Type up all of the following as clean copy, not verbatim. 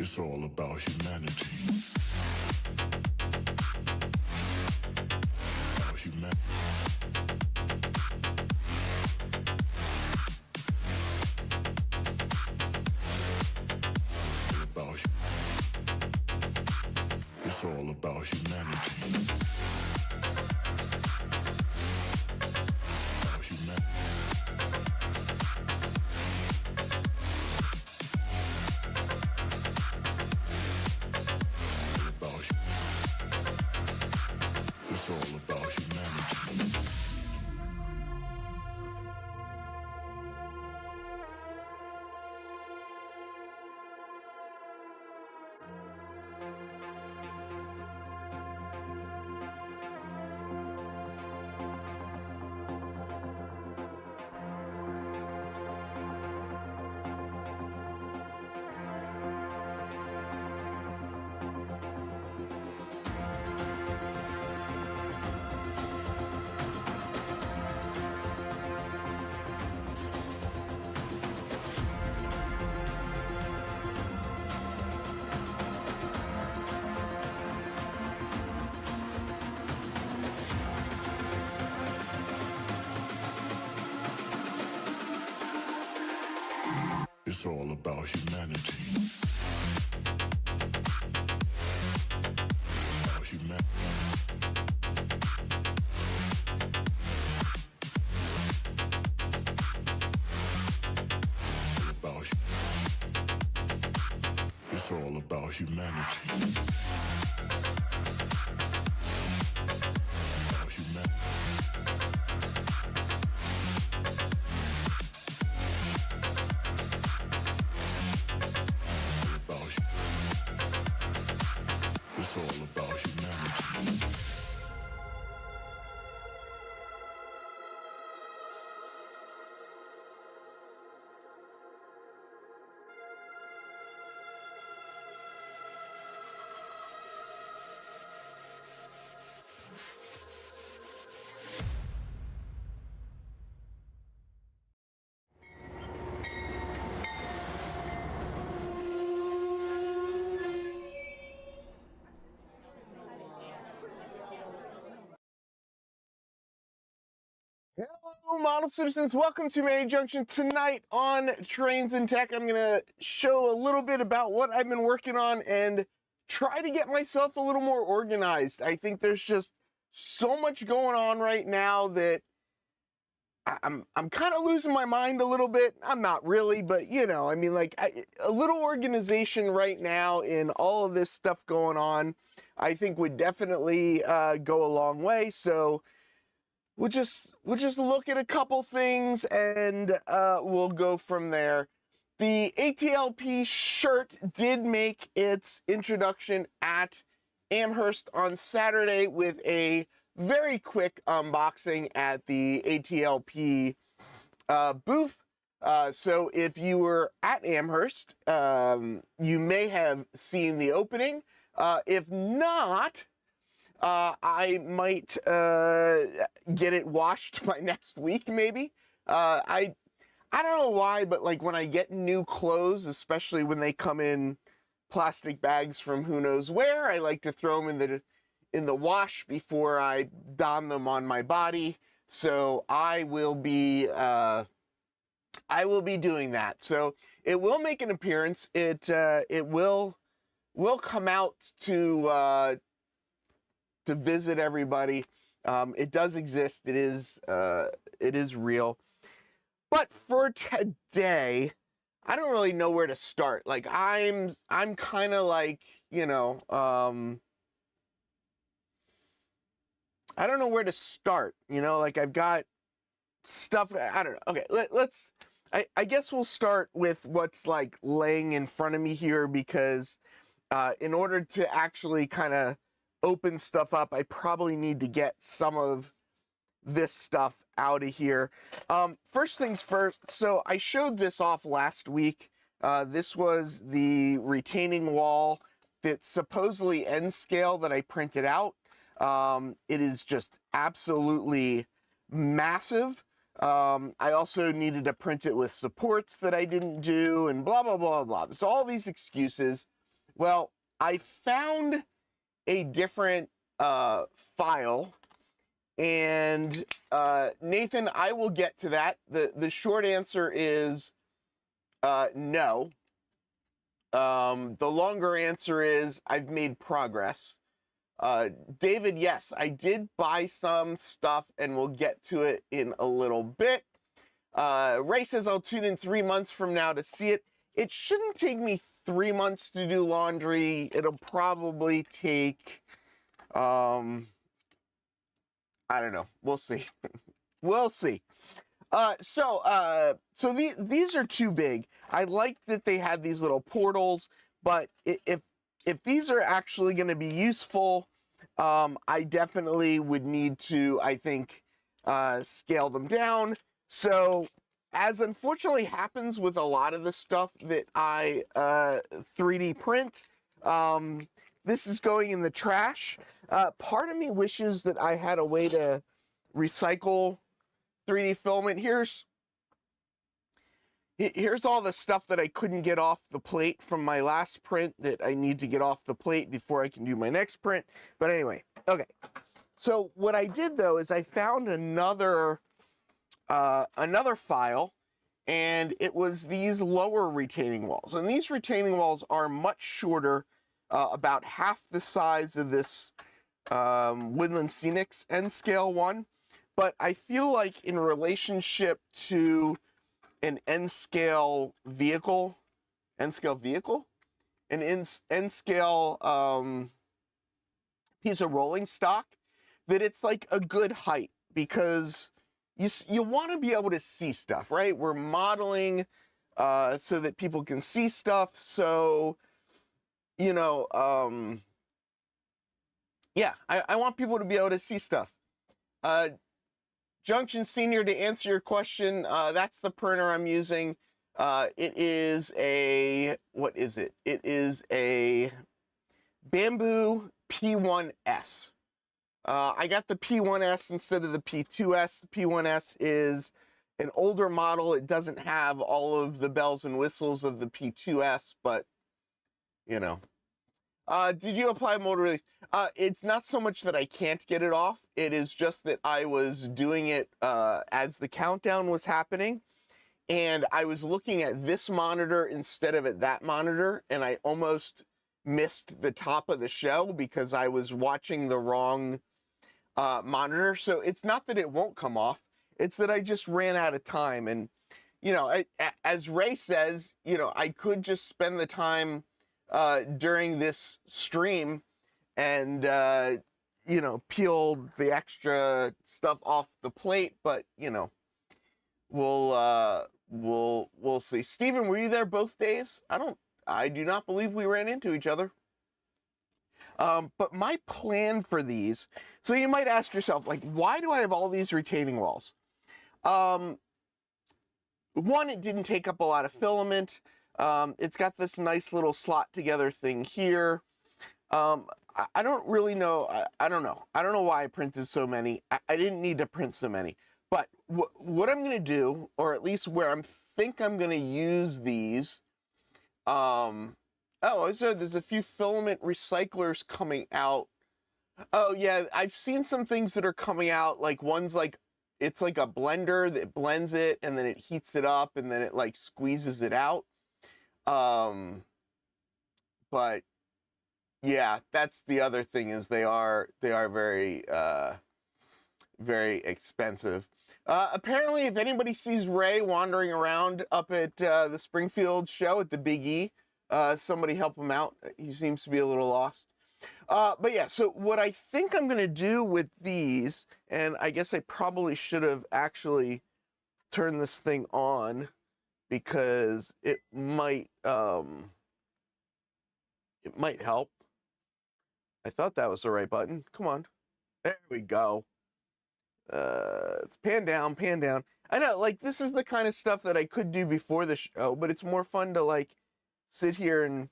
It's all about humanity. About humanity. It's all about humanity. About humanity. It's all about humanity. It's all about humanity. About humanity. It's all about humanity. About humanity. It's all about humanity. Hello, model citizens. Welcome to Junction. Tonight on Trains and Tech, I'm going to show a little bit about what I've been working on and try to get myself a little more organized. I think there's just so much going on right now that I'm kind of losing my mind a little bit. I'm not really, but you know, I mean, like a little organization right now in all of this stuff going on, I think would definitely go a long way. So we'll just look at a couple things and we'll go from there. The ATLP shirt did make its introduction at Amherst on Saturday with a very quick unboxing at the ATLP booth. So if you were at Amherst, you may have seen the opening. If not, I might get it washed by next week, maybe. I don't know why, but like when I get new clothes, especially when they come in plastic bags from who knows where, I like to throw them in the wash before I don them on my body. So I will be doing that. So it will make an appearance. It will come out to visit everybody. It does exist. It is real. But for today, I don't really know where to start. Like I'm kind of like, you know, I don't know where to start. You know, like I've got stuff. I don't know. Okay, let's. I guess we'll start with what's like laying in front of me here, because in order to actually kind of open stuff up, I probably need to get some of this stuff out of here. First things first, so I showed this off last week. This was the retaining wall that's supposedly N scale that I printed out. It is just absolutely massive. I also needed to print it with supports that I didn't do, and blah, blah, blah, blah. There's all these excuses. Well, I found a different file, and Nathan, I will get to that. The short answer is no. The longer answer is I've made progress. David, yes, I did buy some stuff, and we'll get to it in a little bit. Ray says I'll tune in 3 months from now to see it. It shouldn't take me 3 months to do laundry. It'll probably take, I don't know. We'll see. We'll see. So these are too big. I like that they have these little portals, but if these are actually going to be useful, I definitely would need to, I think, scale them down. So, as unfortunately happens with a lot of the stuff that I 3D print, this is going in the trash. Part of me wishes that I had a way to recycle 3D filament. Here's all the stuff that I couldn't get off the plate from my last print that I need to get off the plate before I can do my next print. But anyway, okay. So what I did though is I found another file, and it was these lower retaining walls. And these retaining walls are much shorter, about half the size of this Woodland Scenics N scale one. But I feel like in relationship to an N scale vehicle, an N scale piece of rolling stock, that it's like a good height, because you want to be able to see stuff, right? We're modeling so that people can see stuff. So, you know, yeah, I want people to be able to see stuff. Junction Senior, to answer your question, that's the printer I'm using. It is a, what is it? It is a Bamboo P1S. I got the P1S instead of the P2S. The P1S is an older model. It doesn't have all of the bells and whistles of the P2S, but, you know. Did you apply mold release? It's not so much that I can't get it off. It is just that I was doing it as the countdown was happening, and I was looking at this monitor instead of at that monitor, and I almost missed the top of the show because I was watching the wrong monitor. So it's not that it won't come off, it's that I just ran out of time. And, you know, as Ray says, you know, I could just spend the time during this stream and you know, peel the extra stuff off the plate, but you know, we'll see. Steven, were you there both days? I do not believe we ran into each other. But my plan for these, so you might ask yourself, like, why do I have all these retaining walls? One, it didn't take up a lot of filament. It's got this nice little slot together thing here. I don't really know. I don't know. I don't know why I printed so many. I didn't need to print so many. But what I'm going to do, or at least where I think I'm going to use these, oh, so there's a few filament recyclers coming out. Oh, yeah, I've seen some things that are coming out, like one's like, it's like a blender that blends it, and then it heats it up, and then it like squeezes it out. But yeah, that's the other thing, is they are very very expensive. Apparently, if anybody sees Ray wandering around up at the Springfield show at the Big E, somebody help him out. He seems to be a little lost. But yeah, so what I think I'm gonna do with these, and I guess I probably should have actually turned this thing on, because it might help. I thought that was the right button. Come on. There we go. It's pan down, pan down. I know, like, this is the kind of stuff that I could do before the show, but it's more fun to, like, sit here and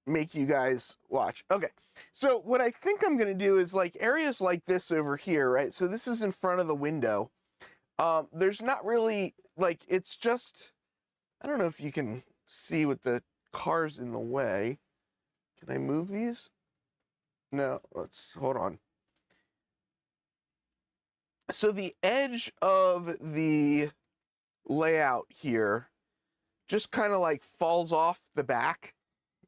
make you guys watch. Okay, so what I think I'm going to do is, like, areas like this over here, right? So this is in front of the window. There's not really, like, it's just, I don't know if you can see with the cars in the way. Can I move these? No, let's, hold on. So the edge of the layout here just kind of like falls off the back.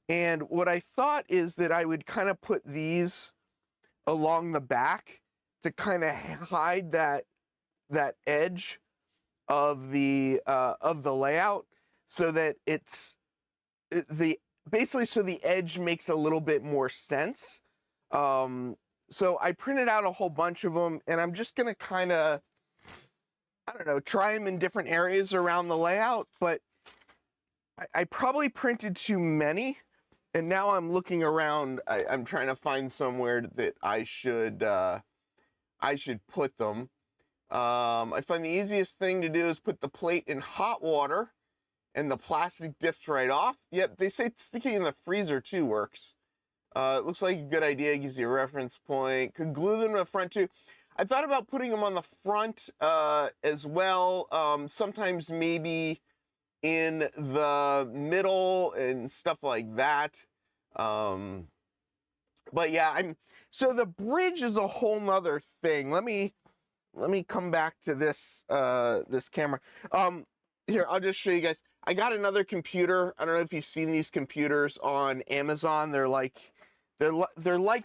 And what I thought is that I would kind of put these along the back to kind of hide that edge of the layout, so that basically so the edge makes a little bit more sense. So I printed out a whole bunch of them, and I'm just gonna kind of, I don't know, try them in different areas around the layout, but I probably printed too many, and now I'm looking around. I'm trying to find somewhere that I should put them. I find the easiest thing to do is put the plate in hot water, and the plastic dips right off. Yep, they say sticking in the freezer too works. It looks like a good idea. It gives you a reference point. Could glue them to the front too. I thought about putting them on the front as well. Sometimes maybe in the middle and stuff like that. But yeah, so the bridge is a whole nother thing. Let me come back to this this camera. Here, I'll just show you guys. I got another computer. I don't know if you've seen these computers on Amazon. They're like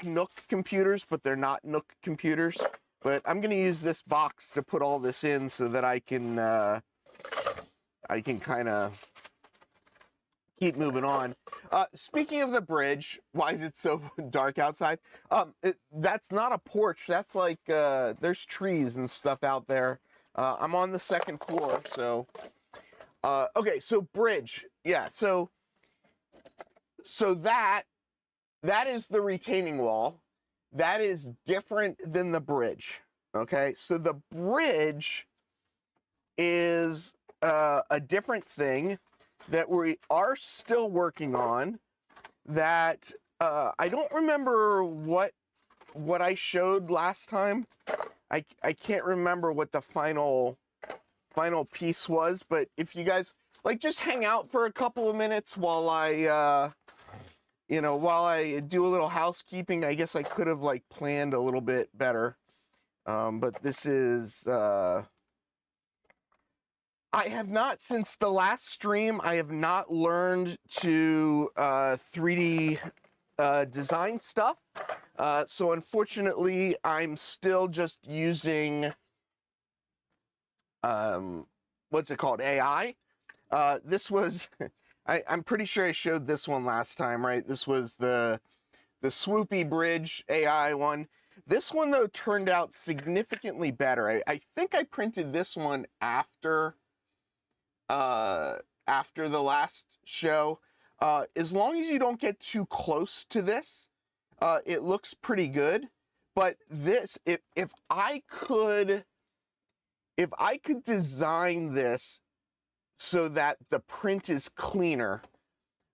Nook computers, but they're not Nook computers. But I'm gonna use this box to put all this in so that I can kind of keep moving on. Speaking of the bridge, why is it so dark outside? That's not a porch. That's like, there's trees and stuff out there. I'm on the second floor, so. Okay, so bridge. Yeah, so that is the retaining wall. That is different than the bridge, okay? So the bridge is a different thing that we are still working on, that I don't remember what I showed last time. I can't remember what the final piece was, but if you guys like, just hang out for a couple of minutes while I while I do a little housekeeping. I guess I could have like planned a little bit better, but this is I have not, since the last stream, I have not learned to 3D design stuff. So unfortunately, I'm still just using, what's it called, AI. This was, I'm pretty sure I showed this one last time, right? This was the swoopy bridge AI one. This one, though, turned out significantly better. I think I printed this one after the last show. As long as you don't get too close to this, it looks pretty good. But this, if I could design this so that the print is cleaner,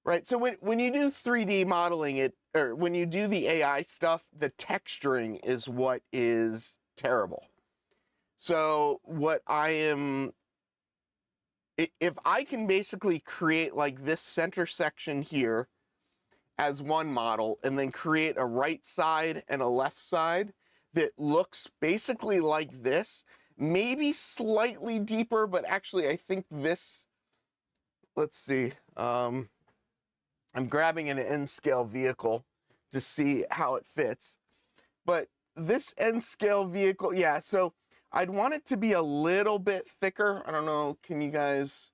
right? So when you do 3D modeling, or when you do the AI stuff, the texturing is what is terrible. So what I am, if I can basically create like this center section here as one model, and then create a right side and a left side that looks basically like this, maybe slightly deeper, but actually I think this, let's see, I'm grabbing an N scale vehicle to see how it fits. But this N scale vehicle, yeah, so I'd want it to be a little bit thicker. I don't know, can you guys,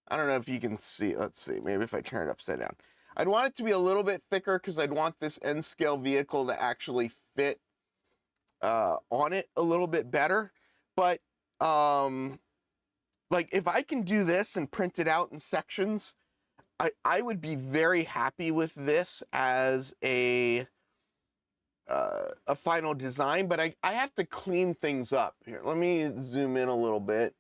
I don't know if you can see, let's see, maybe if I turn it upside down. I'd want it to be a little bit thicker because I'd want this N scale vehicle to actually fit on it a little bit better. But like, if I can do this and print it out in sections, I would be very happy with this as a final design. But I have to clean things up. Here, let me zoom in a little bit,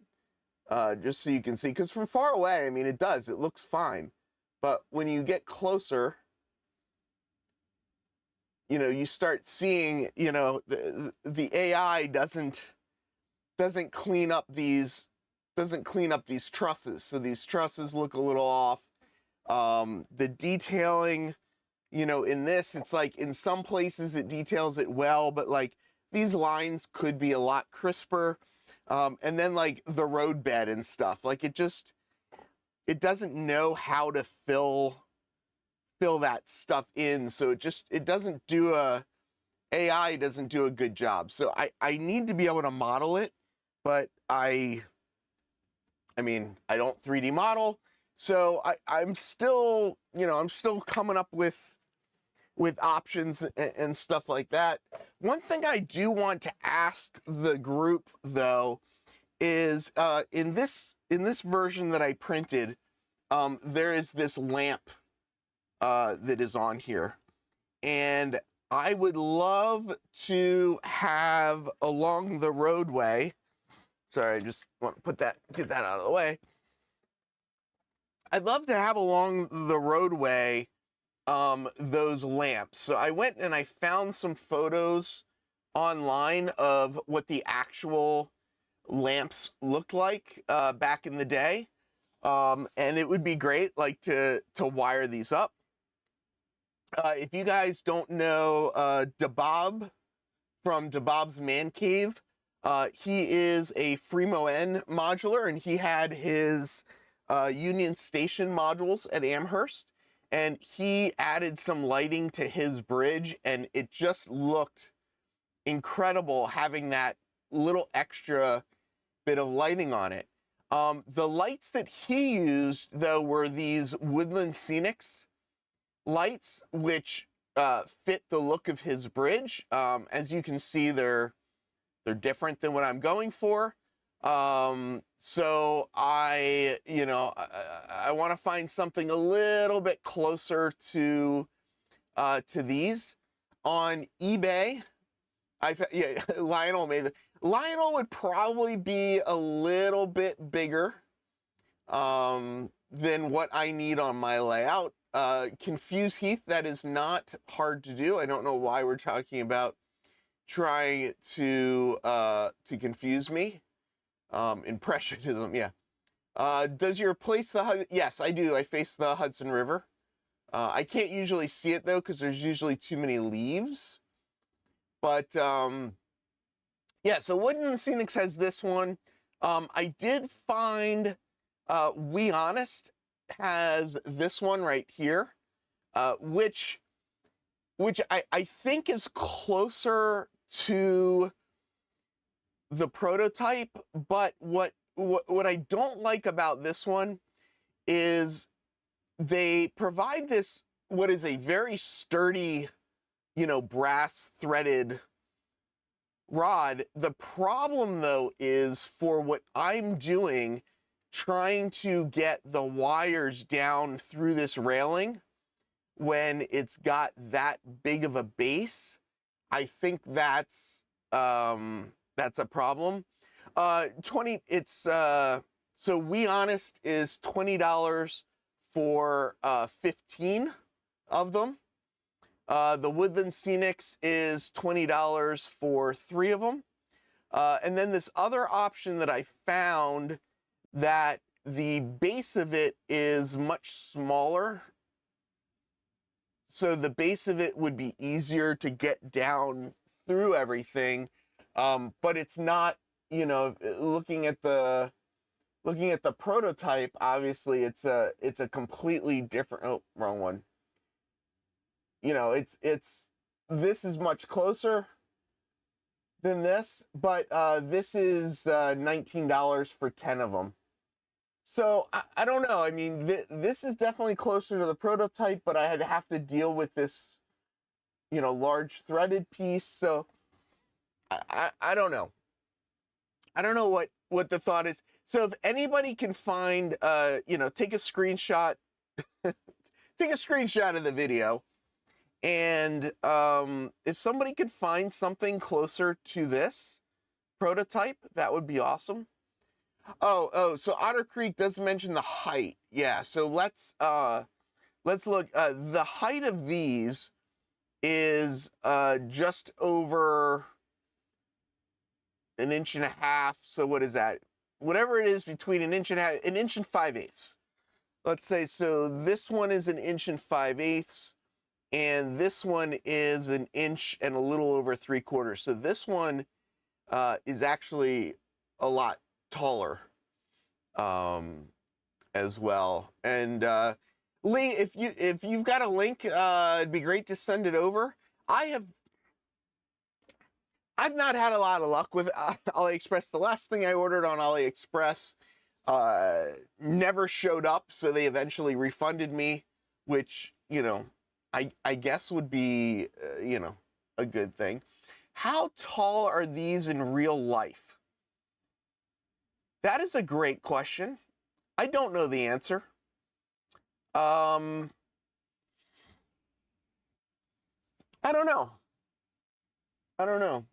just so you can see, because from far away, I mean, it looks fine. But when you get closer, you start seeing, the AI doesn't clean up these trusses. So these trusses look a little off. The detailing in this, it's like in some places it details it well, but like these lines could be a lot crisper. And then like the roadbed and stuff, like it doesn't know how to fill that stuff in. So it doesn't do AI doesn't do a good job. So I need to be able to model it, but I don't 3D model. So I'm still, I'm still coming up with options and stuff like that. One thing I do want to ask the group though is in this version that I printed, there is this lamp that is on here, and I would love to have along the roadway. Sorry, I just want to get that out of the way. I'd love to have along the roadway those lamps. So I went and I found some photos online of what the actual lamps looked like back in the day. And it would be great like to wire these up. If you guys don't know DeBob from DeBob's Man Cave, he is a Fremo N modular, and he had his Union Station modules at Amherst, and he added some lighting to his bridge, and it just looked incredible having that little extra bit of lighting on it. The lights that he used, though, were these Woodland Scenics lights, which fit the look of his bridge. As you can see, they're different than what I'm going for. So I want to find something a little bit closer to these. On eBay, Lionel would probably be a little bit bigger than what I need on my layout. Confuse Heath, that is not hard to do. I don't know why we're talking about trying to confuse me. Impressionism, yeah. Does your place yes, I do. I face the Hudson River. I can't usually see it though because there's usually too many leaves. But yeah, so Woodland Scenics has this one. I did find We Honest has this one right here, which I think is closer to the prototype, but what I don't like about this one is they provide this, what is a very sturdy, brass threaded rod. The problem though is for what I'm doing, trying to get the wires down through this railing when it's got that big of a base, I think that's a problem. So We Honest is $20 for 15 of them. The Woodland Scenics is $20 for 3 of them. And then this other option that I found, that the base of it is much smaller. So the base of it would be easier to get down through everything. But it's not, looking at the prototype, obviously it's a completely different, oh, wrong one. This is much closer than this, but this is $19 for 10 of them. So I don't know. I mean, this is definitely closer to the prototype, but I'd have to deal with this, large threaded piece. So I don't know. I don't know what the thought is. So if anybody can find, take a screenshot, take a screenshot of the video, and if somebody could find something closer to this prototype, that would be awesome. So Otter Creek does mention the height. Yeah, so let's look. The height of these is just over 1.5 inches. So what is that? Whatever it is between 1.5 inches, 1 5/8 inches. Let's say, so this one is 1 5/8 inches. and this one is 1 inch and a little over 3/4. So this one is actually a lot taller as well. And Lee, if you've got a link, it'd be great to send it over. I've not had a lot of luck with AliExpress. The last thing I ordered on AliExpress never showed up, so they eventually refunded me, which, you know, I guess would be, you know, a good thing. How tall are these in real life? That is a great question. I don't know the answer. I don't know. I don't know.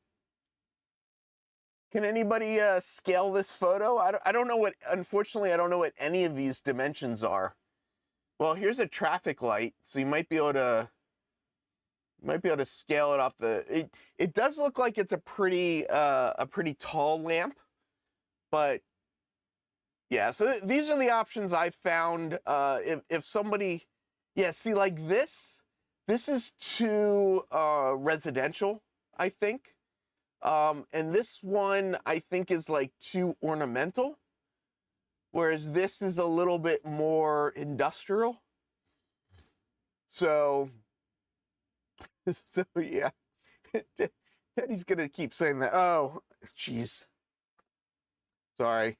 Can anybody scale this photo? I don't know what, unfortunately, I don't know what any of these dimensions are. Well, here's a traffic light, so you might be able to scale it off the, it does look like it's a pretty tall lamp, but yeah, so these are the options I found. If somebody, yeah, see, like this is too residential, I think. And this one, I think, is like too ornamental, whereas this is a little bit more industrial. So yeah, Teddy's gonna keep saying that. Oh, jeez. Sorry.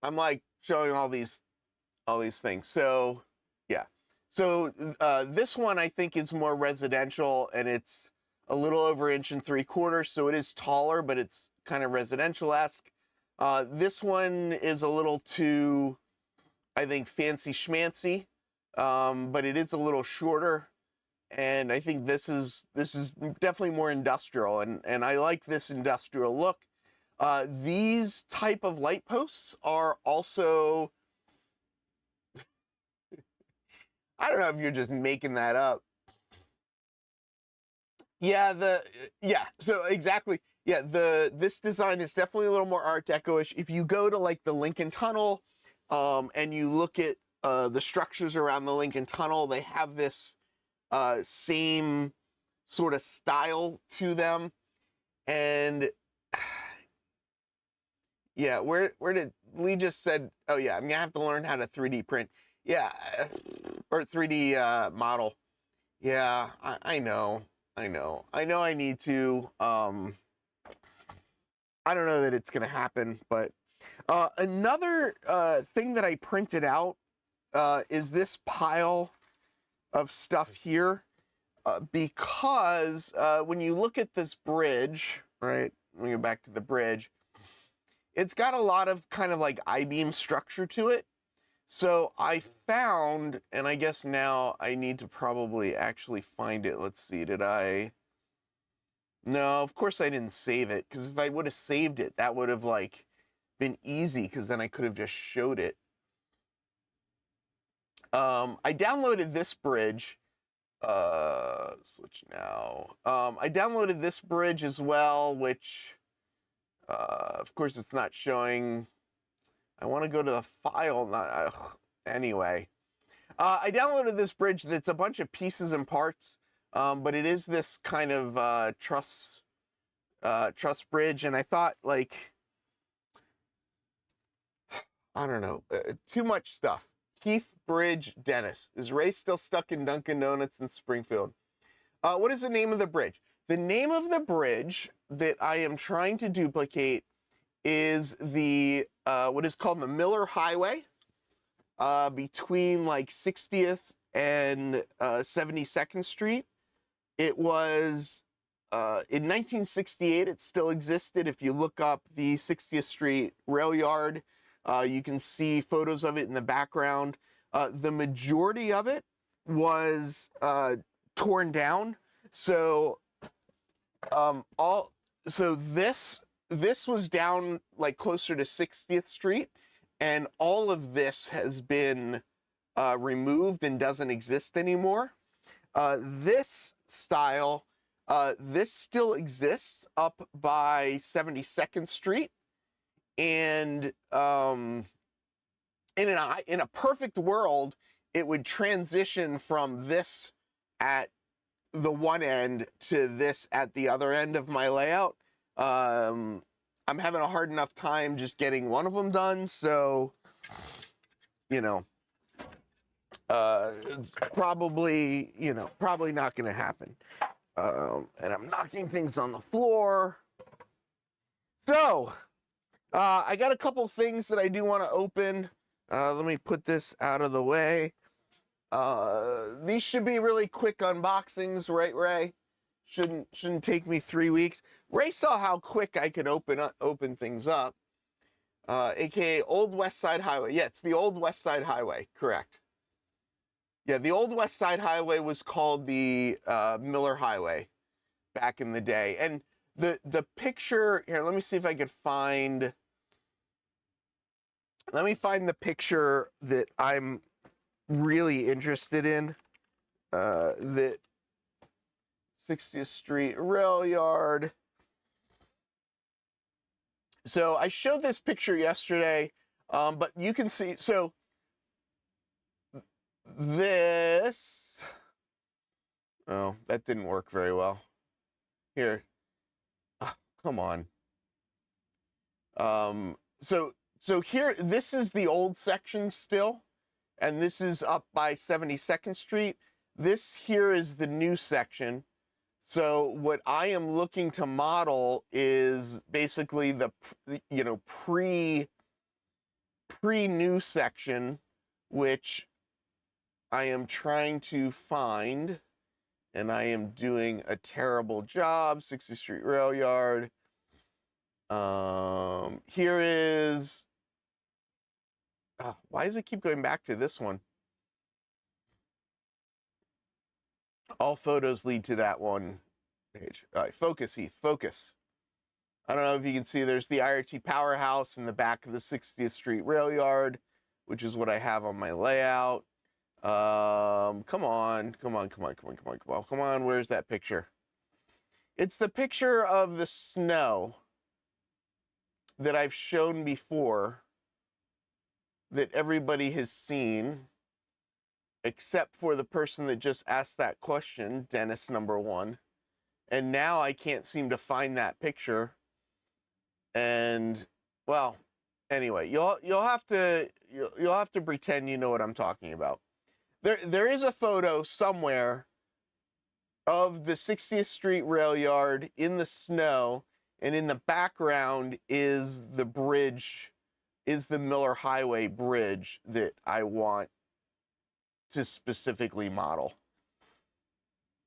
I'm like showing all these things. So yeah. So this one I think is more residential, and it's a little over 1 3/4 inches, so it is taller, but it's kind of residential-esque. This one is a little too, I think, fancy schmancy, but it is a little shorter, and I think this is definitely more industrial, and I like this industrial look. These type of light posts are also, I don't know if you're just making that up. Yeah, so exactly. Yeah, this design is definitely a little more Art Deco-ish. If you go to like the Lincoln Tunnel, and you look at the structures around the Lincoln Tunnel, they have this same sort of style to them. And yeah, where did Lee just said, oh yeah, I'm gonna have to learn how to 3D print. Yeah, or 3D model. Yeah, I know. I know I need to. I don't know that it's gonna happen, but another thing that I printed out is this pile of stuff here, because when you look at this bridge, right? Let me go back to the bridge. It's got a lot of kind of like I-beam structure to it. So I found, and I guess now I need to probably actually find it. Let's see, did I? No, of course I didn't save it, because if I would have saved it, that would have like been easy, because then I could have just showed it. I downloaded this bridge. Switch now. I downloaded this bridge as well, which, of course, it's not showing. I want to go to the file. Not anyway. I downloaded this bridge that's a bunch of pieces and parts, but it is this kind of truss bridge, and I thought, like, I don't know, too much stuff. Keith Bridge Dennis. Is Ray still stuck in Dunkin' Donuts in Springfield? What is the name of the bridge? The name of the bridge that I am trying to duplicate is the what is called the Miller Highway, between like 60th and 72nd Street. It was in 1968. It still existed. If you look up the 60th Street rail yard, you can see photos of it in the background. The majority of it was torn down. So this was down like closer to 60th Street, and all of this has been removed and doesn't exist anymore. This style, this still exists up by 72nd Street, and in a perfect world, it would transition from this at the one end to this at the other end of my layout. I'm having a hard enough time just getting one of them done, so, you know, it's probably, probably not going to happen. And I'm knocking things on the floor. So, I got a couple things that I do want to open. Let me put this out of the way. These should be really quick unboxings, right, Ray? Shouldn't take me 3 weeks. Ray saw how quick I could open things up. AKA Old West Side Highway. Yeah, it's the Old West Side Highway, correct. Yeah, the Old West Side Highway was called the Miller Highway back in the day. And the picture here, let me see if I could find. Let me find the picture that I'm really interested in. That 60th Street Rail Yard. So I showed this picture yesterday, but you can see, so this, oh, that didn't work very well. Here, oh, come on. So here, this is the old section still, and this is up by 72nd Street. This here is the new section. So what I am looking to model is basically the, pre-new section, which I am trying to find, and I am doing a terrible job. 60th Street Rail Yard. Here is, why does it keep going back to this one? All photos lead to that one page. All right, focus, Heath, focus. I don't know if you can see, there's the IRT powerhouse in the back of the 60th Street Rail Yard, which is what I have on my layout. Come on, where's that picture? It's the picture of the snow that I've shown before that everybody has seen, except for the person that just asked that question, Dennis number 1. And now I can't seem to find that picture. And, well, anyway, you'll have to pretend you know what I'm talking about. There is a photo somewhere of the 60th Street Rail Yard in the snow, and in the background is the bridge, is the Miller Highway bridge that I want to specifically model.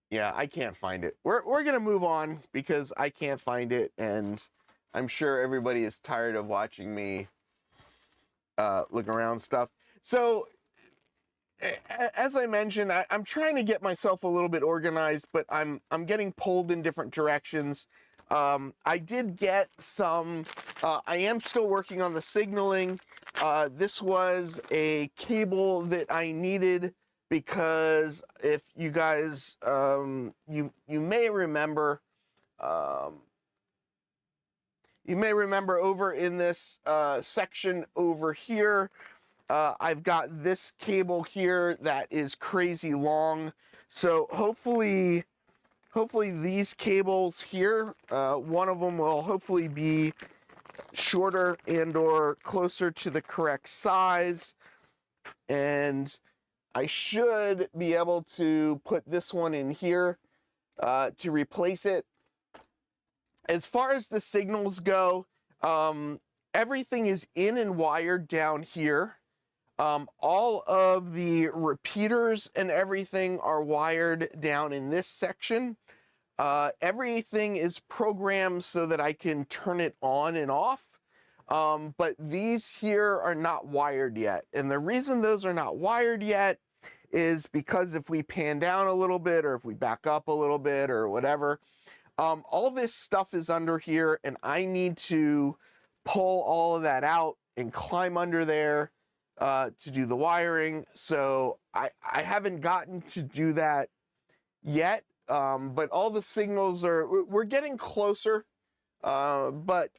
Yeah, I can't find it. We're gonna move on because I can't find it, and I'm sure everybody is tired of watching me look around stuff. So, as I mentioned, I'm trying to get myself a little bit organized, but I'm getting pulled in different directions. I did get some, I am still working on the signaling. This was a cable that I needed because if you guys, you may remember, over in this section over here, I've got this cable here that is crazy long. So hopefully these cables here, one of them will hopefully be shorter and or closer to the correct size. And I should be able to put this one in here to replace it. As far as the signals go, everything is in and wired down here. All of the repeaters and everything are wired down in this section. Everything is programmed so that I can turn it on and off. But these here are not wired yet. And the reason those are not wired yet is because if we pan down a little bit, or if we back up a little bit, or whatever, all this stuff is under here, and I need to pull all of that out and climb under there to do the wiring. So I haven't gotten to do that yet, but all the signals we're getting closer, but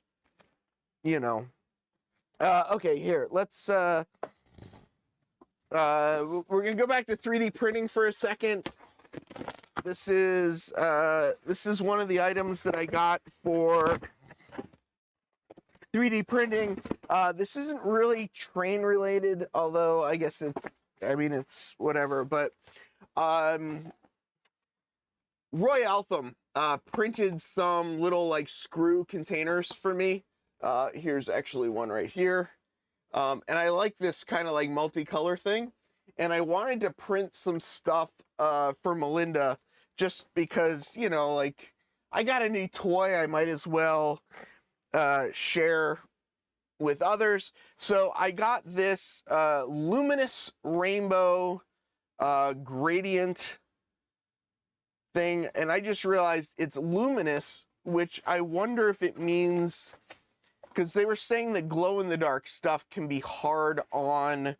you know. Okay, here, let's we're gonna go back to 3D printing for a second. This is one of the items that I got for 3D printing. This isn't really train related, although I guess it's whatever. But Roy Altham printed some little like screw containers for me. Here's actually one right here. And I like this kind of like multicolor thing. And I wanted to print some stuff for Melinda just because, you know, like I got a new toy, I might as well share with others. So I got this luminous rainbow gradient thing, and I just realized it's luminous, which I wonder if it means, because they were saying that glow-in-the-dark stuff can be hard on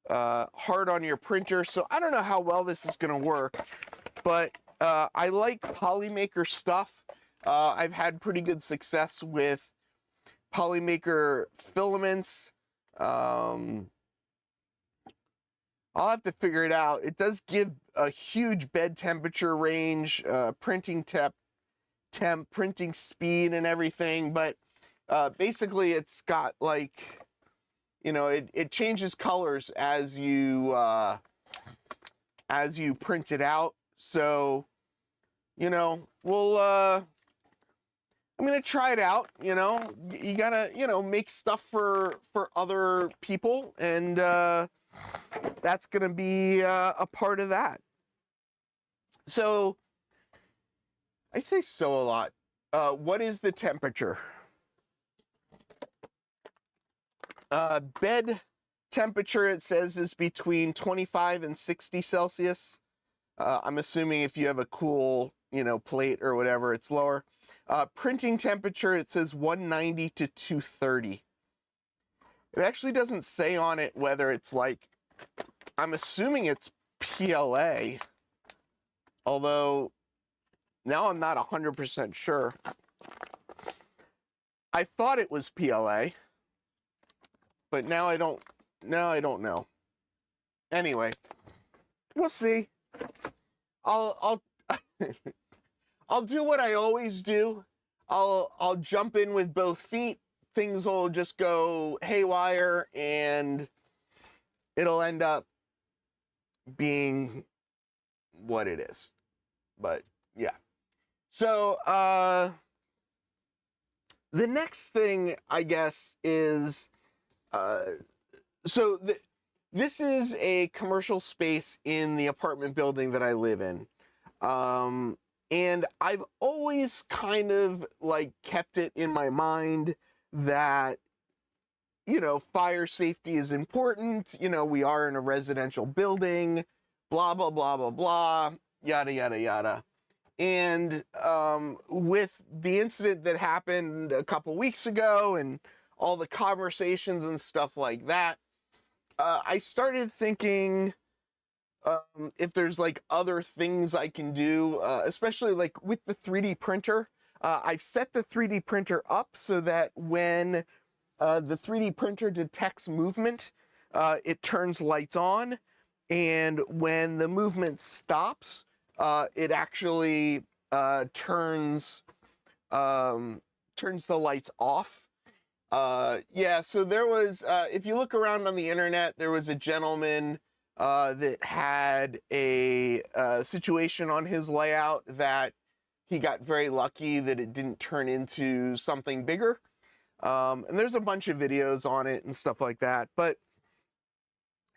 your printer. So I don't know how well this is going to work, but I like Polymaker stuff. I've had pretty good success with Polymaker filaments. I'll have to figure it out. It does give a huge bed temperature range, printing temp, printing speed and everything, but basically it's got like, you know, it changes colors as you print it out. So, you know, I'm gonna try it out. You know, you gotta, you know, make stuff for other people, and that's gonna be a part of that. So I say so a lot. What is the temperature? Bed temperature, it says, is between 25 and 60 Celsius. I'm assuming if you have a cool, you know, plate or whatever, it's lower. Printing temperature, it says 190 to 230. It actually doesn't say on it whether it's like, I'm assuming it's PLA, although now I'm not 100% sure. I thought it was PLA, but now I don't know. Anyway, we'll see. I'll I'll do what I always do. I'll jump in with both feet. Things will just go haywire and it'll end up being what it is. But yeah. So the next thing, I guess, is this is a commercial space in the apartment building that I live in. And I've always kind of like kept it in my mind that, you know, fire safety is important. You know, we are in a residential building, blah, blah, blah, blah, blah, yada, yada, yada. And with the incident that happened a couple weeks ago and all the conversations and stuff like that, I started thinking, if there's like other things I can do, especially like with the 3D printer. I've set the 3D printer up so that when the 3D printer detects movement, it turns lights on, and when the movement stops, it actually turns the lights off. Yeah, so there was, if you look around on the internet, there was a gentleman that had a situation on his layout that he got very lucky that it didn't turn into something bigger. And there's a bunch of videos on it and stuff like that. But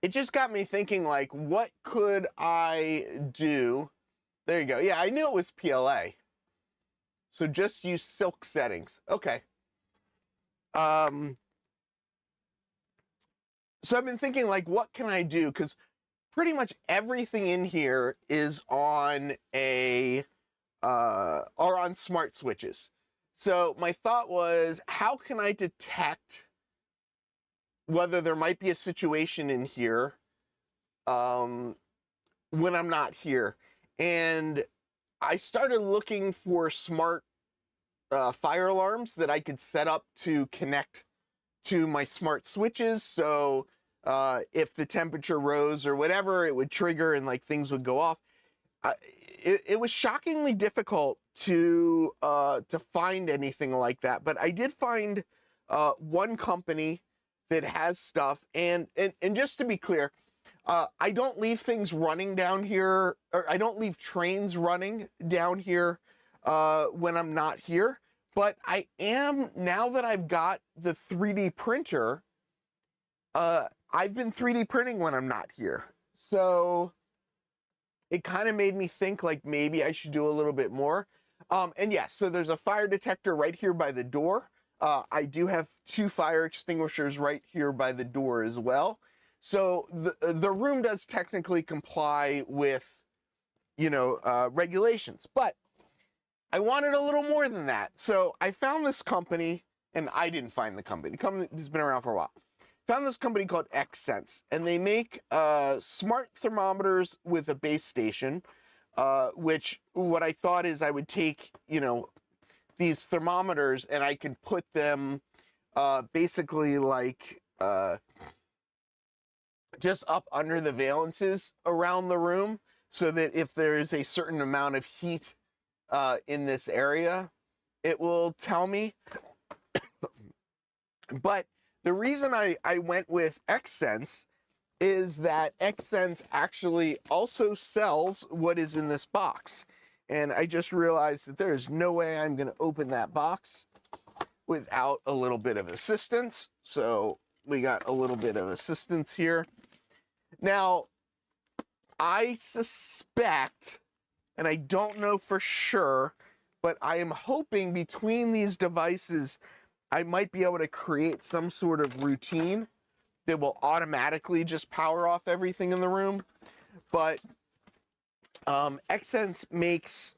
it just got me thinking, like, what could I do? There you go. Yeah, I knew it was PLA. So just use silk settings. Okay. So I've been thinking, like, what can I do? Because pretty much everything in here is on on smart switches. So my thought was, how can I detect whether there might be a situation in here when I'm not here? And I started looking for smart fire alarms that I could set up to connect to my smart switches. So if the temperature rose or whatever, it would trigger and like things would go off. it was shockingly difficult to find anything like that. But I did find one company that has stuff, and just to be clear, I don't leave things running down here, or I don't leave trains running down here when I'm not here. But I am, now that I've got the 3D printer, I've been 3D printing when I'm not here. So it kind of made me think like maybe I should do a little bit more. And yes, so there's a fire detector right here by the door. I do have 2 fire extinguishers right here by the door as well. So the room does technically comply with, you know, regulations, but I wanted a little more than that. So I found this company, and I didn't find the company. The company has been around for a while. Found this company called XSense, and they make smart thermometers with a base station, which what I thought is I would take, you know, these thermometers and I could put them basically like just up under the valences around the room, so that if there is a certain amount of heat in this area, it will tell me. But the reason I went with XSense is that XSense actually also sells what is in this box. And I just realized that there is no way I'm going to open that box without a little bit of assistance. So we got a little bit of assistance here. Now, I suspect, and I don't know for sure, but I am hoping between these devices, I might be able to create some sort of routine that will automatically just power off everything in the room. But XSense makes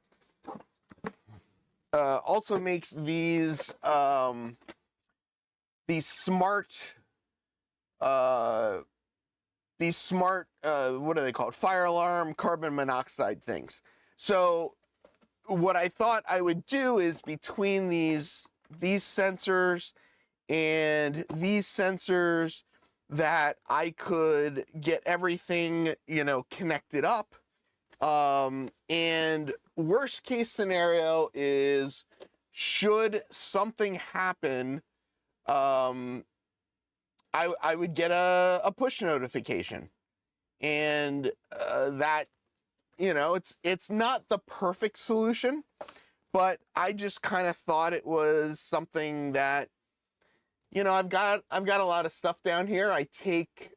also makes these smart what are they called? Fire alarm, carbon monoxide things. So what I thought I would do is between these sensors and these sensors, that I could get everything, you know, connected up. And worst case scenario is, should something happen, I would get a push notification. And that, you know, it's not the perfect solution, but I just kind of thought it was something that, you know, I've got a lot of stuff down here. I take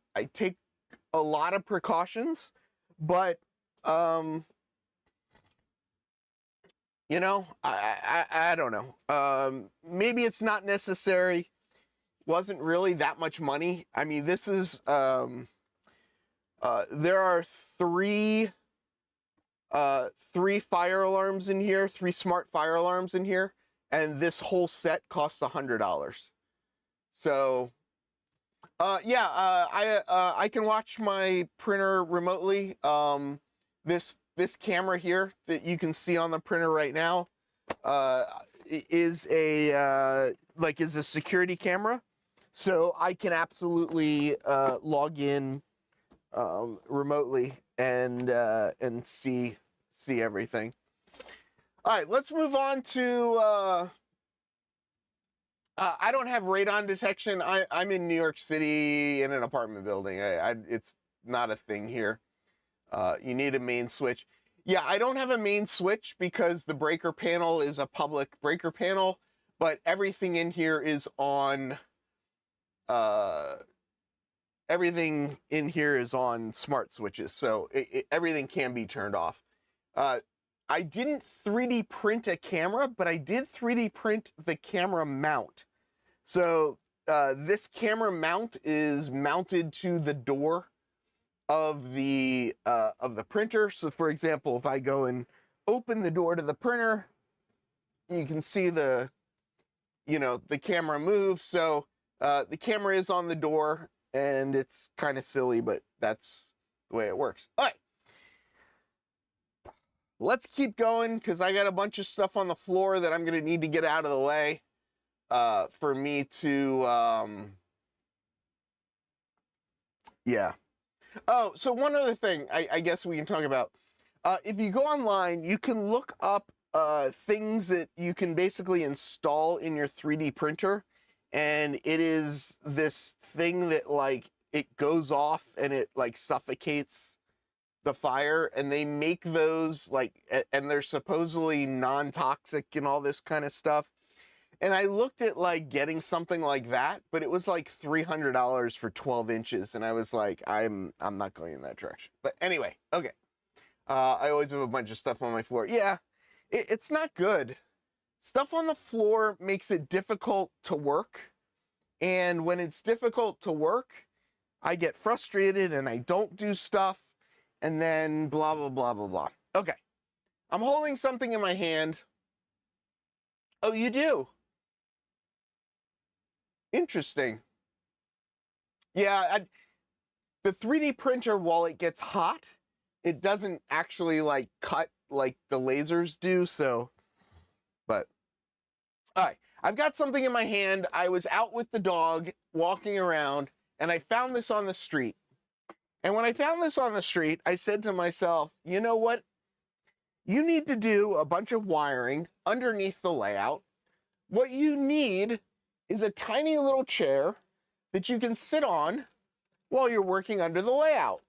a lot of precautions, but you know, I don't know. Maybe it's not necessary. Wasn't really that much money. I mean, this is there are three fire alarms in here, 3 smart fire alarms in here, and this whole set costs $100. So, yeah, I can watch my printer remotely. This camera here that you can see on the printer right now, is a security camera, so I can absolutely log in remotely and see everything. All right, let's move on to. I don't have radon detection. I'm in New York City in an apartment building. It's not a thing here. You need a main switch. Yeah, I don't have a main switch because the breaker panel is a public breaker panel, but everything in here is on. Everything in here is on smart switches, so everything can be turned off. I didn't 3D print a camera, but I did 3D print the camera mount. So this camera mount is mounted to the door of the printer. So for example, if I go and open the door to the printer, you can see the camera move. So the camera is on the door, and it's kind of silly, but that's the way it works. All right. Let's keep going, because I got a bunch of stuff on the floor that I'm going to need to get out of the way for me to, yeah. Oh, so one other thing I guess we can talk about. If you go online, you can look up things that you can basically install in your 3D printer, and it is this thing that like it goes off and it like suffocates the fire, and they make those like and they're supposedly non-toxic and all this kind of stuff. And I looked at like getting something like that, but it was like $300 for 12 inches, and I was like, I'm not going in that direction. But anyway, okay. I always have a bunch of stuff on my floor. Yeah, it's not good. Stuff on the floor makes it difficult to work. And when it's difficult to work, I get frustrated and I don't do stuff. And then blah, blah, blah, blah, blah. Okay. I'm holding something in my hand. Oh, you do? Interesting. Yeah, the 3D printer, while it gets hot, it doesn't actually like cut like the lasers do, so, but, all right. I've got something in my hand. I was out with the dog walking around and I found this on the street. And when I found this on the street, I said to myself, you know what? You need to do a bunch of wiring underneath the layout. What you need is a tiny little chair that you can sit on while you're working under the layout.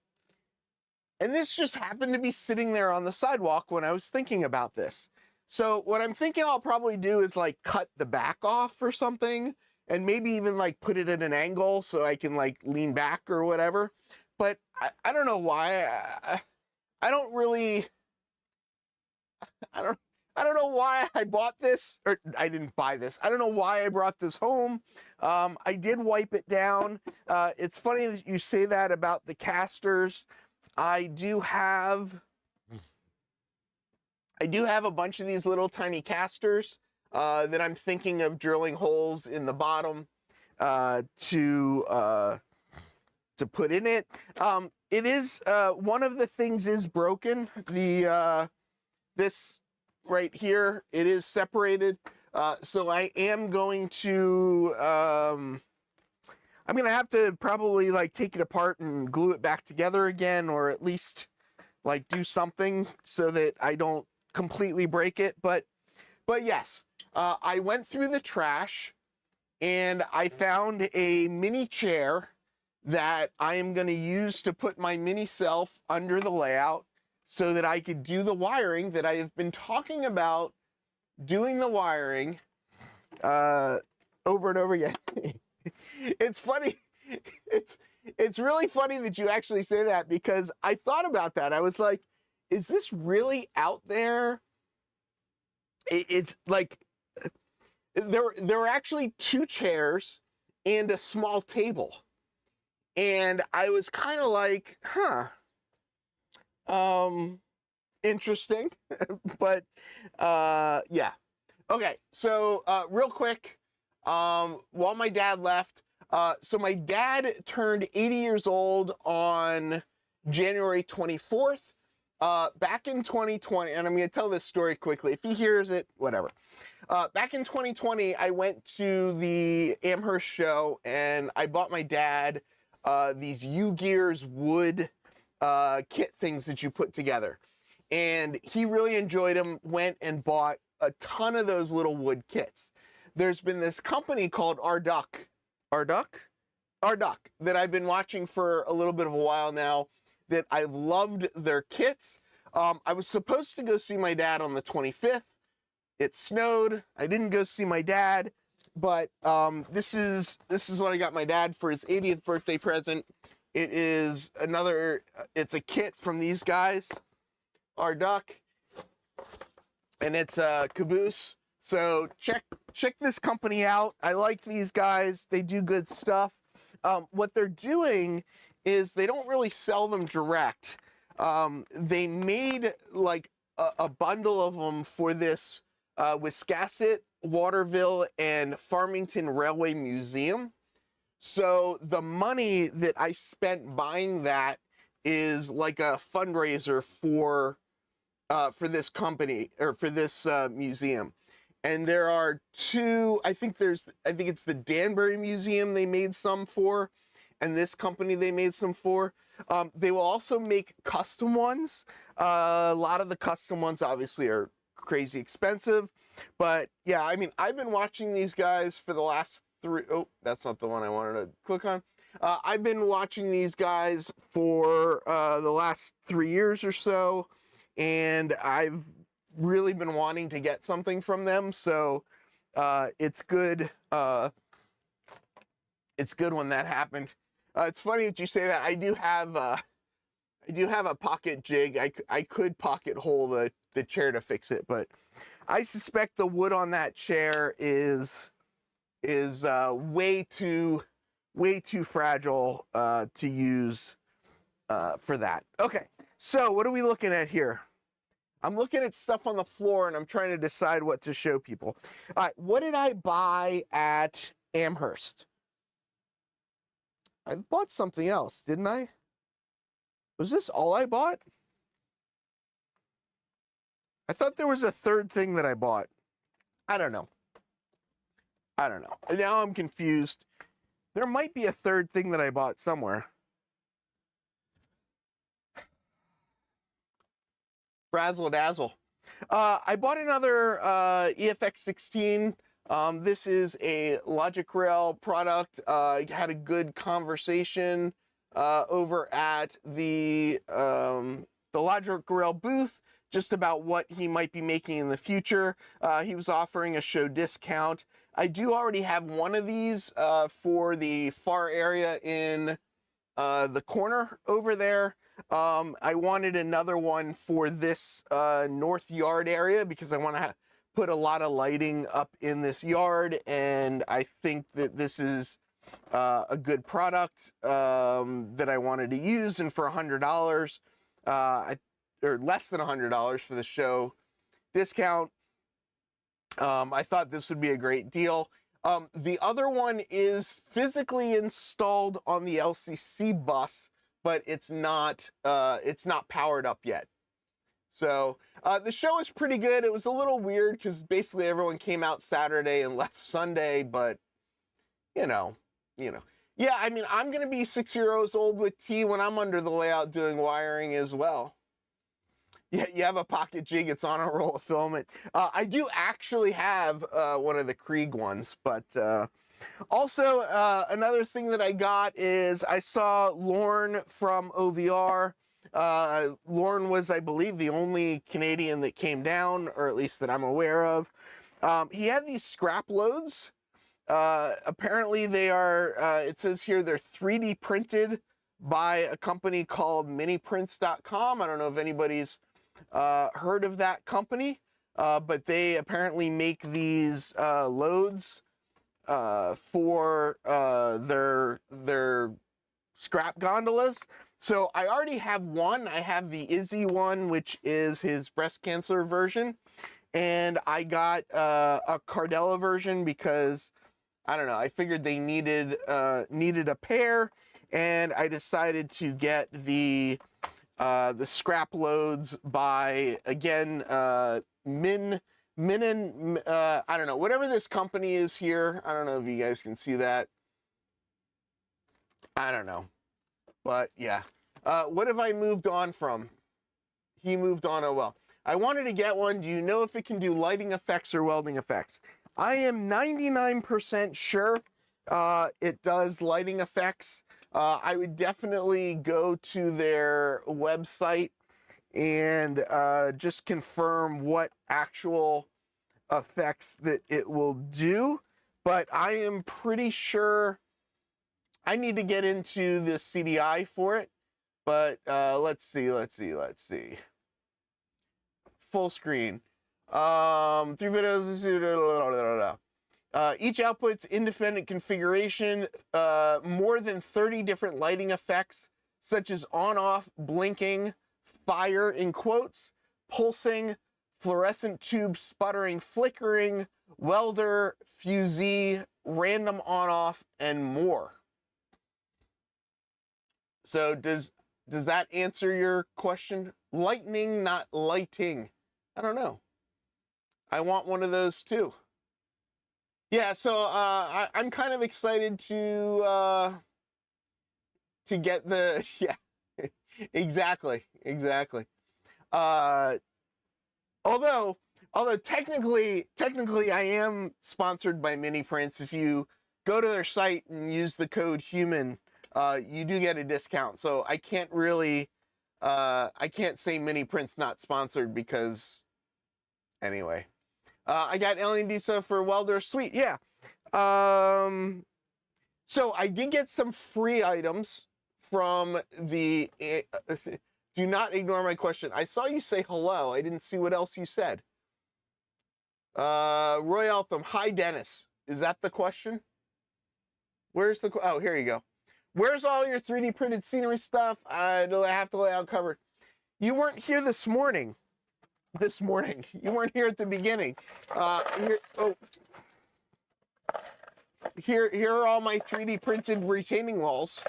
And this just happened to be sitting there on the sidewalk when I was thinking about this. So what I'm thinking I'll probably do is like cut the back off or something, and maybe even like put it at an angle so I can like lean back or whatever. But I don't know why. I don't really, I don't know why I bought this, or I didn't buy this. I don't know why I brought this home. I did wipe it down. It's funny that you say that about the casters. I do have a bunch of these little tiny casters that I'm thinking of drilling holes in the bottom to put in it. It is one of the things is broken. This right here, it is separated. So I am going to I'm gonna have to probably like take it apart and glue it back together again, or at least like do something so that I don't completely break it. But yes, I went through the trash and I found a mini chair that I am going to use to put my mini self under the layout so that I could do the wiring that I have been talking about doing the wiring over and over again. It's funny. It's really funny that you actually say that, because I thought about that. I was like, is this really out there? It's like there were actually 2 chairs and a small table. And I was kind of like, interesting. But yeah. Okay, so real quick, while my dad left, so my dad turned 80 years old on January 24th. Back in 2020, and I'm going to tell this story quickly. If he hears it, whatever. Back in 2020, I went to the Amherst show, and I bought my dad these U-Gears wood kit things that you put together. And he really enjoyed them, went and bought a ton of those little wood kits. There's been this company called Arduck that I've been watching for a little bit of a while now, that I've loved their kits. I was supposed to go see my dad on the 25th. It snowed. I didn't go see my dad, but this is what I got my dad for his 80th birthday present. It is it's a kit from these guys, Arduck, and it's a caboose. So check this company out. I like these guys. They do good stuff. What they're doing is they don't really sell them direct. They made like a bundle of them for this Wiscasset, Waterville, and Farmington Railway Museum. So the money that I spent buying that is like a fundraiser for this company, or for this museum. And there are 2, I think it's the Danbury Museum they made some for, and this company they made some for. They will also make custom ones. A lot of the custom ones obviously are crazy expensive, but yeah, I mean, I've been watching these guys for the last oh, that's not the one I wanted to click on. I've been watching these guys for the last 3 years or so, and I've really been wanting to get something from them, so it's good. It's good when that happened. It's funny that you say that. I do have a pocket jig. I could pocket hole the chair to fix it, but I suspect the wood on that chair is way too fragile to use for that. Okay, so what are we looking at here? I'm looking at stuff on the floor and I'm trying to decide what to show people. All right, what did I buy at Amherst? I bought something else, didn't I? Was this all I bought? I thought there was a third thing that I bought. I don't know. Now I'm confused. There might be a third thing that I bought somewhere. Brazzle dazzle. I bought another EFX16. This is a Logic Rail product. I had a good conversation over at the Logic Rail booth just about what he might be making in the future. He was offering a show discount. I do already have one of these for the far area in the corner over there. I wanted another one for this north yard area because I want to put a lot of lighting up in this yard, and I think that this is a good product that I wanted to use, and for $100, or less than $100 for the show discount, I thought this would be a great deal. The other one is physically installed on the LCC bus, but it's not powered up yet. So the show is pretty good. It was a little weird because basically everyone came out Saturday and left Sunday, but you know. Yeah, I mean, I'm gonna be 6 years old with T when I'm under the layout doing wiring as well. Yeah, you have a pocket jig, it's on a roll of filament. I do actually have one of the Krieg ones, but also another thing that I got is I saw Lorne from OVR. Lorne was, I believe, the only Canadian that came down, or at least that I'm aware of. He had these scrap loads. Apparently they are, it says here they're 3D printed by a company called miniprints.com. I don't know if anybody's heard of that company, but they apparently make these loads for their scrap gondolas. So I already have one. I have the Izzy one, which is his breast cancer version, and I got a Cardella version because I don't know, I figured they needed a pair, and I decided to get the scrap loads by, again, I don't know, whatever this company is here. I don't know if you guys can see that. I don't know. But yeah. What have I moved on from? He moved on, oh well. I wanted to get one. Do you know if it can do lighting effects or welding effects? I am 99% sure it does lighting effects. I would definitely go to their website and just confirm what actual effects that it will do. But I am pretty sure I need to get into the CDI for it. But let's see. Full screen. 3 videos. Each output's independent configuration, more than 30 different lighting effects, such as on-off, blinking, fire in quotes, pulsing, fluorescent tube sputtering, flickering, welder, fusee, random on-off, and more. So does that answer your question? Lightning, not lighting. I don't know. I want one of those too. Yeah, so I'm kind of excited to get the, yeah, exactly. Uh, although technically I am sponsored by Mini Prints. If you go to their site and use the code HUMAN, you do get a discount. So I can't really, I can't say Mini Prints not sponsored because, anyway. I got LED stuff for Welder, sweet, yeah. So I did get some free items from the, do not ignore my question. I saw you say hello. I didn't see what else you said. Roy Eltham, hi Dennis. Is that the question? Where's the, oh, here you go. Where's all your 3D printed scenery stuff? I have to lay out covered. You weren't here this morning. You weren't here at the beginning. Here are all my 3D printed retaining walls.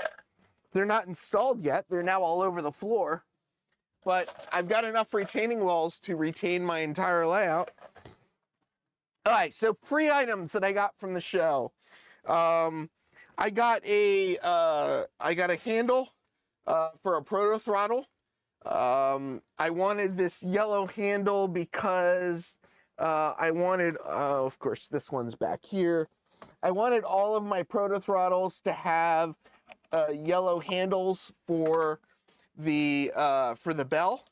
They're not installed yet. They're now all over the floor. But I've got enough retaining walls to retain my entire layout. All right, so pre-items that I got from the show. I got a handle for a proto throttle. I wanted this yellow handle because I wanted, of course, this one's back here. I wanted all of my proto throttles to have yellow handles for the bell,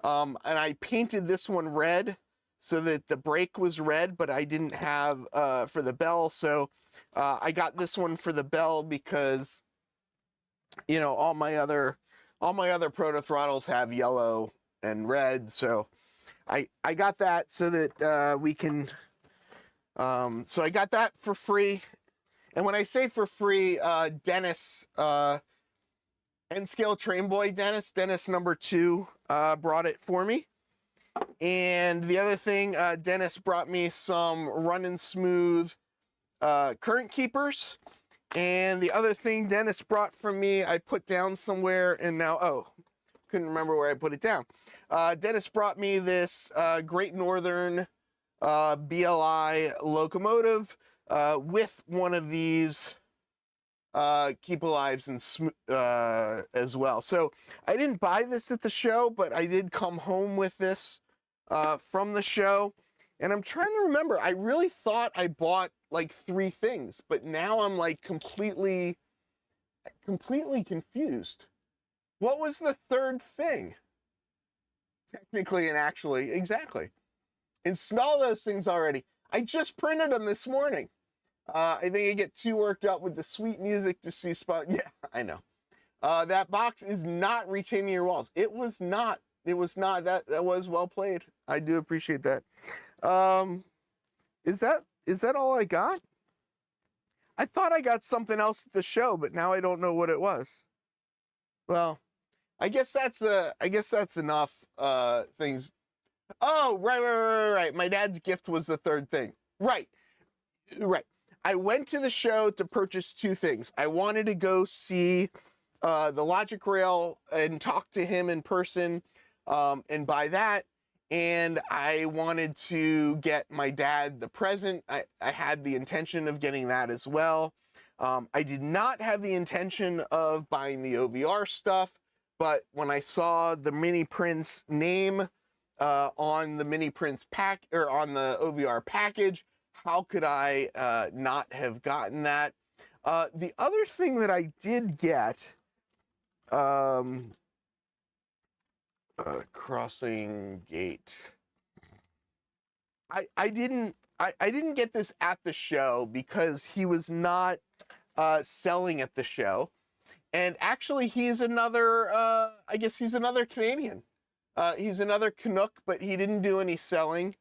and I painted this one red so that the brake was red, but I didn't have for the bell. So I got this one for the bell because, you know, all my other proto throttles have yellow and red. So I got that so that we can. So I got that for free. And when I say for free, Dennis, N-Scale Train Boy Dennis #2 brought it for me. And the other thing, Dennis brought me some Run Smooth current keepers. And the other thing Dennis brought for me, I put down somewhere and now, oh, couldn't remember where I put it down. Dennis brought me this Great Northern BLI locomotive with one of these Keep Alives and as well. So I didn't buy this at the show, but I did come home with this from the show. And I'm trying to remember, I really thought I bought like 3 things, but now I'm like completely confused. What was the third thing? Technically and actually, exactly. Install those things already. I just printed them this morning. I think I get too worked up with the sweet music to see spot. Yeah, I know. That box is not retaining your walls. It was not. It was not. That was well played. I do appreciate that. Is that all I got? I thought I got something else at the show, but now I don't know what it was. Well, I guess that's enough things. Oh, right. My dad's gift was the third thing. Right. I went to the show to purchase 2 things. I wanted to go see the Logic Rail and talk to him in person and buy that. And I wanted to get my dad the present. I had the intention of getting that as well. I did not have the intention of buying the OVR stuff, but when I saw the Mini Prints name on the Mini Prints pack or on the OVR package, how could I not have gotten that? The other thing that I did get, crossing gate. I didn't get this at the show because he was not selling at the show, and actually he's another. I guess he's another Canadian. He's another Canuck, but he didn't do any selling.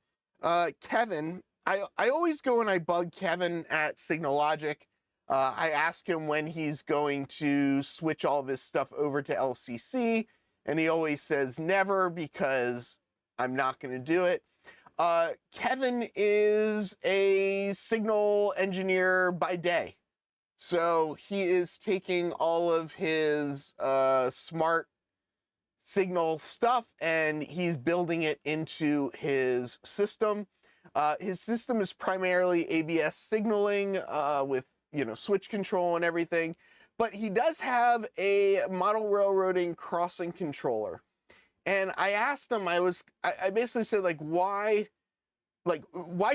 Kevin, I always go and I bug Kevin at Signalogic. I ask him when he's going to switch all this stuff over to LCC, and he always says never because I'm not going to do it. Kevin is a signal engineer by day. So he is taking all of his smart signal stuff and he's building it into his system. His system is primarily ABS signaling with, you know, switch control and everything, but he does have a model railroading crossing controller. And I asked him, I basically said, why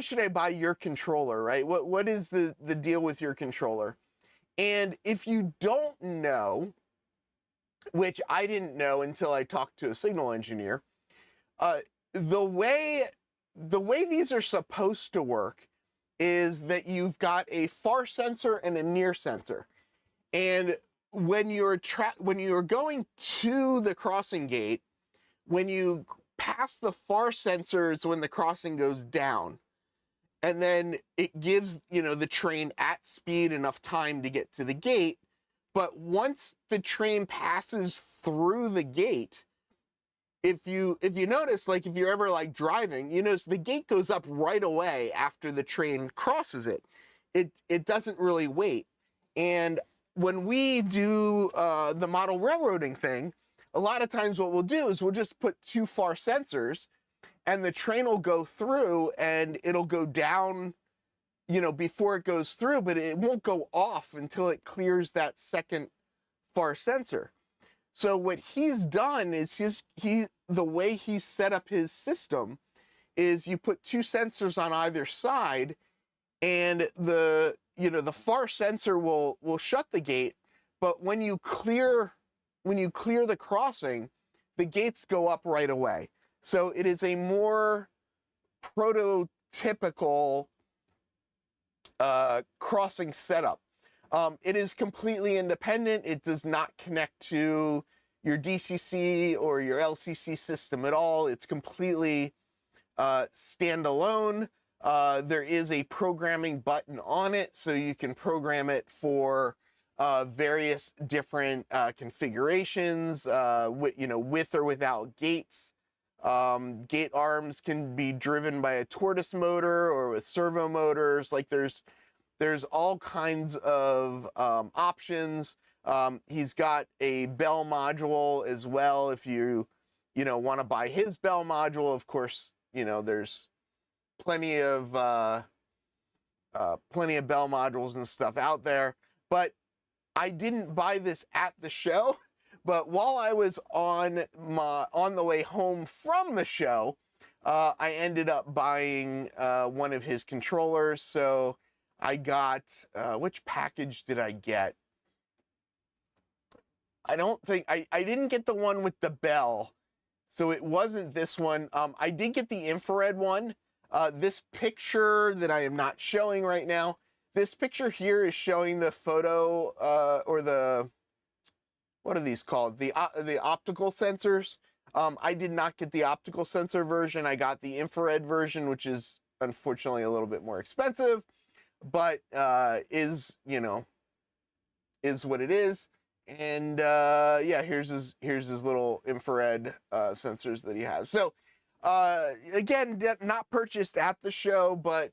should I buy your controller, right? What is the deal with your controller? And if you don't know, which I didn't know until I talked to a signal engineer, uh, the way these are supposed to work is that you've got a far sensor and a near sensor. And when you're going to the crossing gate, when you pass the far sensors, when the crossing goes down, and then it gives, the train at speed enough time to get to the gate. But once the train passes through the gate, if you notice, like if you're ever like driving, you notice the gate goes up right away after the train crosses it. It doesn't really wait. And when we do the model railroading thing, a lot of times what we'll do is we'll just put two far sensors, and the train will go through and it'll go down, before it goes through, but it won't go off until it clears that second far sensor. So what he's done is the way he's set up his system is you put two sensors on either side, and the far sensor will shut the gate, but when you clear the crossing, the gates go up right away. So it is a more prototypical crossing setup. It is completely independent. It does not connect to your DCC or your LCC system at all. It's completely standalone. There is a programming button on it, so you can program it for various different configurations, with or without gates. Gate arms can be driven by a tortoise motor or with servo motors. Like there's all kinds of options. He's got a bell module as well. If you want to buy his bell module, of course, there's plenty of bell modules and stuff out there. But I didn't buy this at the show. But while I was on the way home from the show, I ended up buying one of his controllers. So I got, which package did I get? I didn't get the one with the bell. So it wasn't this one. I did get the infrared one. This picture that I am not showing right now, this picture here is showing the photo, or the, what are these called? The optical sensors. I did not get the optical sensor version. I got the infrared version, which is unfortunately a little bit more expensive, but is what it is. And yeah, here's his little infrared sensors that he has. So again, not purchased at the show, but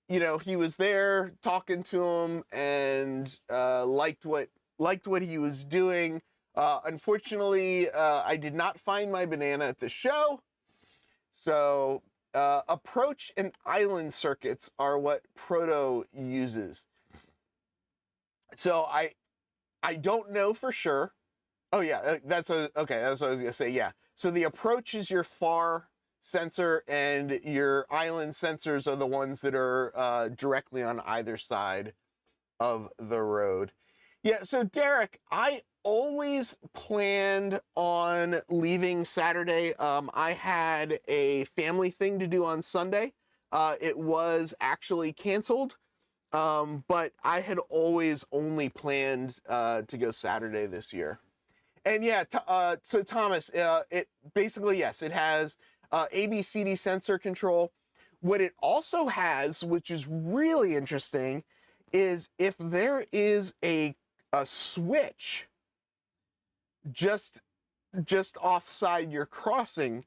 he was there talking to him and liked what he was doing. Unfortunately, I did not find my banana at the show. So approach and island circuits are what Proto uses. So I don't know for sure. Oh yeah, that's what I was gonna say. Yeah. So the approach is your far sensor, and your island sensors are the ones that are directly on either side of the road. Yeah, so Derek, I always planned on leaving Saturday. I had a family thing to do on Sunday. It was actually canceled, but I had always only planned to go Saturday this year. And yeah, so Thomas, it basically, yes, it has ABCD sensor control. What it also has, which is really interesting, is if there is a switch just offside your crossing,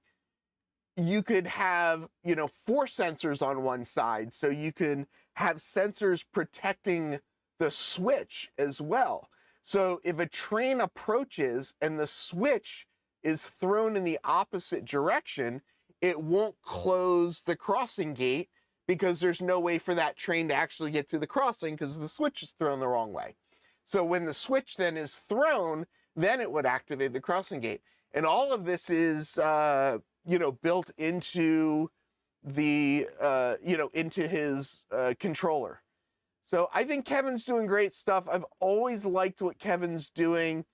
you could have, 4 sensors on one side, so you can have sensors protecting the switch as well. So if a train approaches and the switch is thrown in the opposite direction, it won't close the crossing gate, because there's no way for that train to actually get to the crossing because the switch is thrown the wrong way. So when the switch then is thrown, then it would activate the crossing gate. And all of this is, built into the, into his controller. So I think Kevin's doing great stuff. I've always liked what Kevin's doing.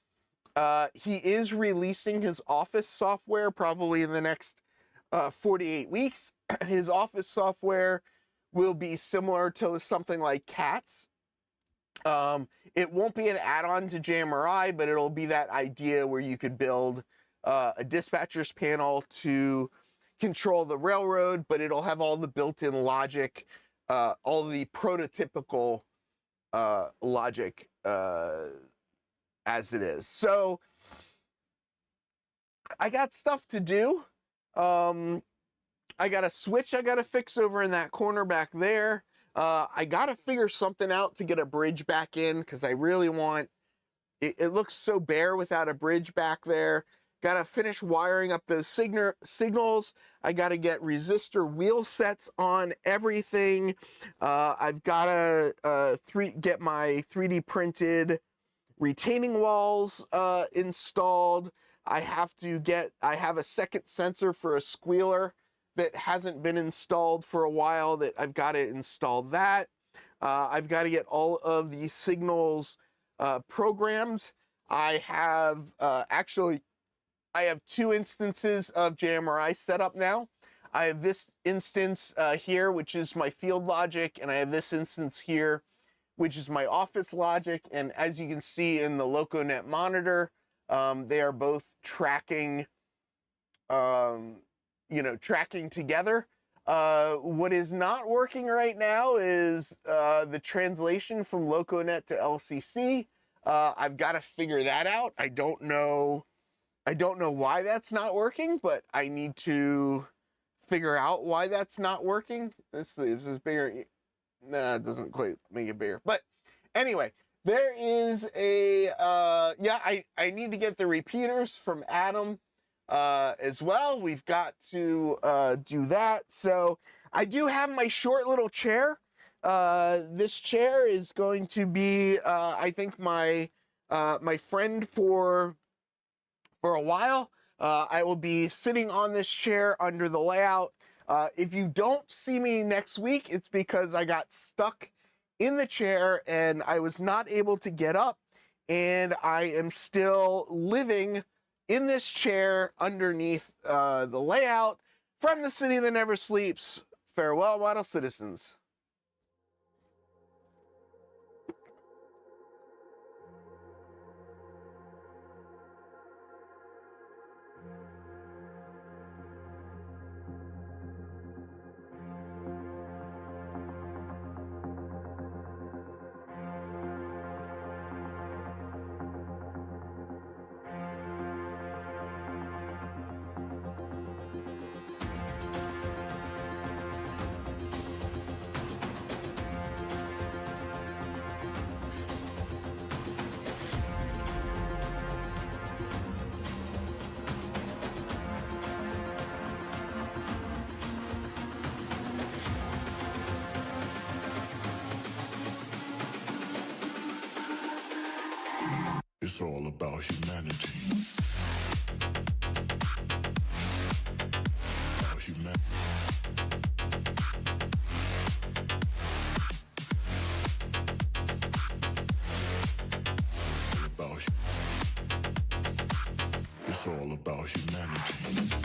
He is releasing his Office software probably in the next 48 weeks. His Office software will be similar to something like CATS. It won't be an add-on to JMRI, but it'll be that idea where you could build a dispatcher's panel to control the railroad, but it'll have all the built-in logic, all the prototypical logic as it is. So I got stuff to do. I got a switch I got to fix over in that corner back there. I got to figure something out to get a bridge back in because I really want, it looks so bare without a bridge back there. Got to finish wiring up those signals. I got to get resistor wheel sets on everything. I've got to get my 3D printed retaining walls installed. I have a second sensor for a squealer that hasn't been installed for a while that I've got to install that. I've got to get all of the signals programmed. I have I have two instances of JMRI set up now. I have this instance here, which is my field logic, and I have this instance here, which is my office logic. And as you can see in the LocoNet monitor, they are both tracking, tracking together. What is not working right now is the translation from LocoNet to LCC. I've got to figure that out. I don't know why that's not working, but I need to figure out why that's not working. This is bigger. Nah, it doesn't quite make it bigger. But anyway, there is a, I need to get the repeaters from Adam as well. We've got to do that. So I do have my short little chair. This chair is going to be, I think, my friend for a while. I will be sitting on this chair under the layout. If you don't see me next week, it's because I got stuck in the chair and I was not able to get up, and I am still living in this chair underneath the layout. From the city that never sleeps, farewell, model citizens. It's all about humanity. About humanity. It's all about humanity.